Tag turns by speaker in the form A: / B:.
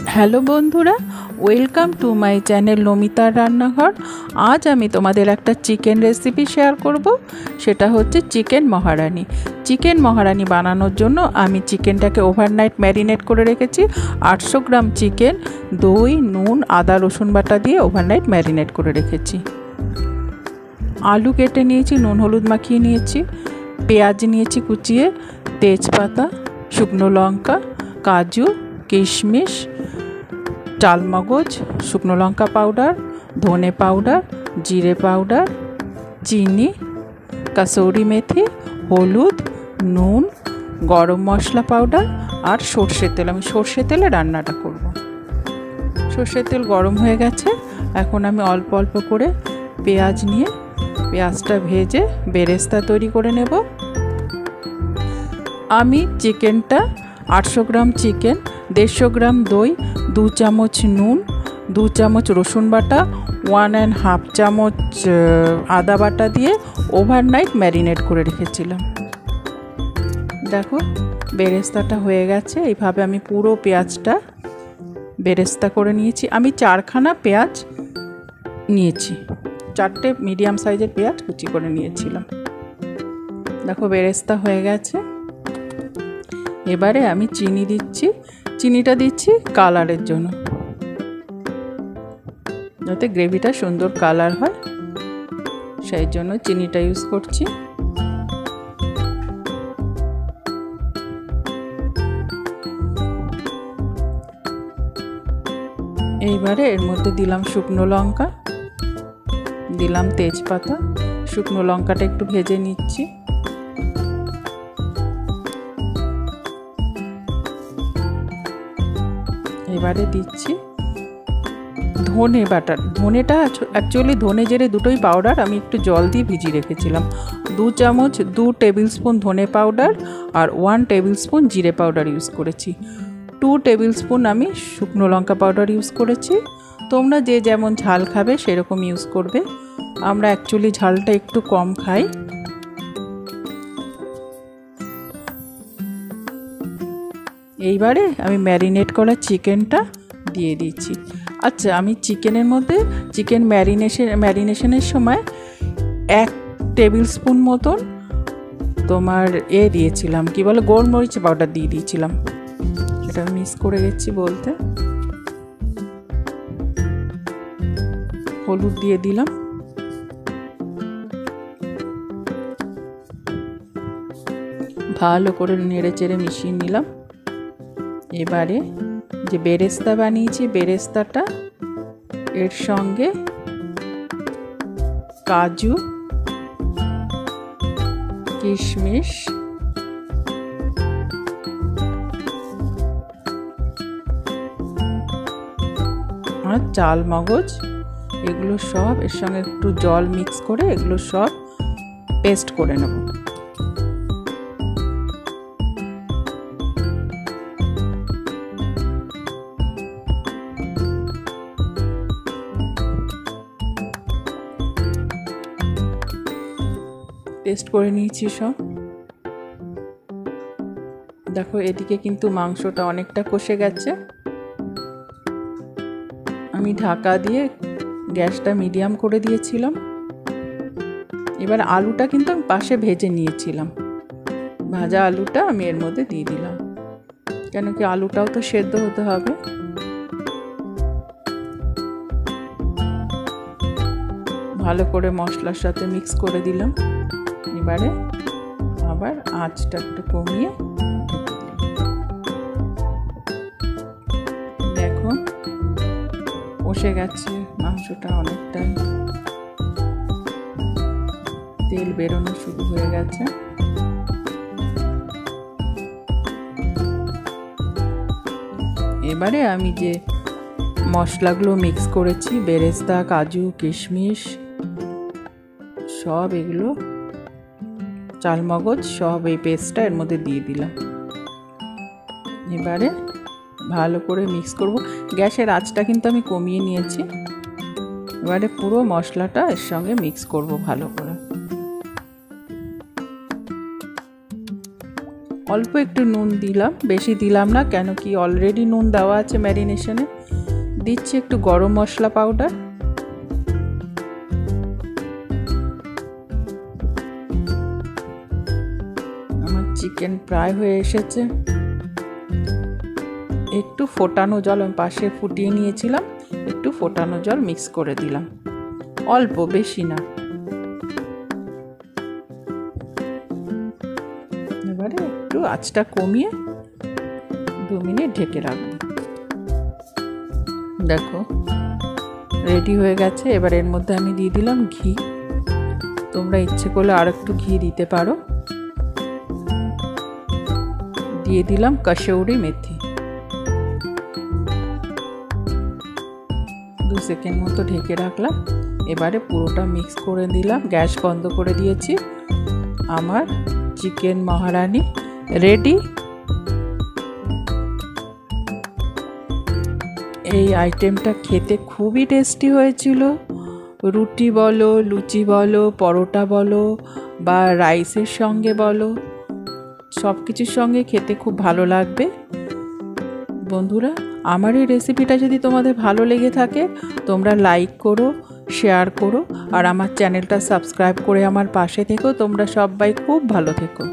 A: Hello বন্ধুরা, welcome to my channel নমিতার রান্নাঘর। আজ আমি তোমাদের একটা চিকেন রেসিপি শেয়ার করব। সেটা হচ্ছে চিকেন মহারানি। চিকেন মহারানি বানানোর জন্য আমি চিকেনটাকে ওভারনাইট ম্যারিনেট করে রেখেছি। 800 গ্রাম চিকেন দই, নুন, আদা রসুন বাটা দিয়ে ওভারনাইট ম্যারিনেট করে রেখেছি। আলু কেটে নিয়েছি, নুন হলুদ মাখিয়ে নিয়েছি, পেঁয়াজ নিয়েছি কুচিয়ে, তেজপাতা, শুকনো লঙ্কা, কাজু, কিশমিশ, চালমগজ, শুকনো লঙ্কা পাউডার, ধনে পাউডার, জিরে পাউডার, চিনি, কাসৌরি মেথি, হলুদ, নুন, গরম মশলা পাউডার আর সর্ষের তেল। আমি সর্ষের তেলে রান্নাটা করব। সর্ষের তেল গরম হয়ে গেছে। এখন আমি অল্প অল্প করে পেঁয়াজ নিয়ে পেঁয়াজটা ভেজে বেরেস্তা তৈরি করে নেব। আমি চিকেনটা 800 গ্রাম চিকেন, 150 গ্রাম দই, 2 চামচ নুন, 2 চামচ রসুন বাটা, 1.5 চামচ আদা বাটা দিয়ে ওভারনাইট ম্যারিনেট করে রেখেছিলাম। দেখো বেরেস্তাটা হয়ে গেছে। এইভাবে আমি পুরো পেঁয়াজটা বেরেস্তা করে নিয়েছি। আমি 4খানা পেঁয়াজ নিয়েছি, 4টে মিডিয়াম সাইজের পেঁয়াজ কুচি করে নিয়েছিলাম। দেখো বেরেস্তা হয়ে গেছে। এবারে আমি চিনি দিচ্ছি। চিনিটা দিচ্ছি কালারের জন্য, যাতে গ্রেভিটা সুন্দর কালার হয়, সেই জন্য চিনিটা ইউজ করছি। এইবারে এর মধ্যে দিলাম শুকনো লঙ্কা, দিলাম তেজপাতা, শুকনো লঙ্কাটা একটু ভেজে নিচ্ছি। এবারে দিচ্ছি ধনে বাটা। ধনেটা অ্যাকচুয়ালি ধনে জিরে দুটোই পাউডার, আমি একটু জল দিয়ে ভিজিয়ে রেখেছিলাম। 2 টেবিল স্পুন ধনে পাউডার আর 1 টেবিল স্পুন জিরে পাউডার ইউজ করেছি। 2 টেবিল স্পুন আমি শুকনো লঙ্কা পাউডার ইউজ করেছি। তোমরা যে যেমন ঝাল খাবে সেরকম ইউজ করবে। আমরা অ্যাকচুয়ালি ঝালটা একটু কম খাই। এইবারে আমি ম্যারিনেট করা চিকেনটা দিয়ে দিচ্ছি। আচ্ছা, আমি চিকেনের মধ্যে চিকেন ম্যারিনেশনের সময় 1 টেবিল স্পুন মতন তোমার দিয়েছিলাম, কি বলে, গোলমরিচ পাউডার দিয়ে দিয়েছিলাম। সেটা মিস করে গেছি বলতে। হলুদ দিয়ে দিলাম। ভালো করে নেড়ে চেড়ে মিশিয়ে নিলাম। এবারে যে বেরেস্তা বানিয়েছি, বেরেস্তাটা এর সঙ্গে কাজু, কিশমিশ, আর চালমগজ, এগুলো সব এর সঙ্গে একটু জল মিক্স করে এগুলো সব পেস্ট করে নেব। পেস্ট করে নিয়েছি সব। দেখো এদিকে কিন্তু মাংসটা অনেকটা কষে গেছে। আমি ঢাকা দিয়ে গ্যাসটা মিডিয়াম করে দিয়েছিলাম। এবার আলুটা কিন্তু আমি পাশে ভেজে নিয়েছিলাম। ভাজা আলুটা আমি এর মধ্যে দিয়ে দিলাম, কেন কি আলুটাও তো সেদ্ধ হতে হবে। ভালো করে মশলার সাথে মিক্স করে দিলাম। এবারে আবার আঁচটা একটু কমিয়ে দেখো কষে গেছে মাংসটা, অনেকটাই তেল বেরোনো শুরু হয়ে গেছে। এবারে আমি যে মশলাগুলো মিক্স করেছি, বেরেস্তা, কাজু, কিশমিশ সব, এগুলো চালমগজ সব, এই পেস্টটা এর মধ্যে দিয়ে দিলাম। এবারে ভালো করে মিক্স করব। গ্যাসের আঁচটা কিন্তু আমি কমিয়ে নিয়েছি। এবারে পুরো মশলাটা এর সঙ্গে মিক্স করব ভালো করে। অল্প একটু নুন দিলাম, বেশি দিলাম না, কেন কি অলরেডি নুন দেওয়া আছে ম্যারিনেশনে। দিচ্ছি একটু গরম মশলা পাউডার, আমার চিকেন প্রায় হয়ে এসেছে। একটু ফোটানো জল আমি পাশে ফুটিয়ে নিয়েছিলাম, একটু ফোটানো জল মিক্স করে দিলাম, অল্প, বেশি না। এবারে একটু আঁচটা কমিয়ে 2 মিনিট ঢেকে রাখবো। দেখো রেডি হয়ে গেছে। এবার এর মধ্যে আমি দিয়ে দিলাম ঘি। তোমরা ইচ্ছে করলে আর একটু ঘি দিতে পারো। দিয়ে দিলাম কসৌরি মেথি। 2 সেকেন্ড মতো ঢেকে রাখলাম। এবারে পুরোটা মিক্স করে দিলাম, গ্যাস বন্ধ করে দিয়েছি। আমার চিকেন মহারানি রেডি। এই আইটেমটা খেতে খুবই টেস্টি হয়েছিল। রুটি বলো, লুচি বলো, পরোটা বলো বা রাইসের সঙ্গে বলো, সব কিছুর সঙ্গে খেতে খুব ভালো লাগবে। বন্ধুরা, আমার এই রেসিপিটা যদি তোমাদের ভালো লেগে থাকে, তোমরা লাইক করো, শেয়ার করো আর আমার চ্যানেলটা সাবস্ক্রাইব করে আমার পাশে থেকো। তোমরা সবাই খুব ভালো থেকো।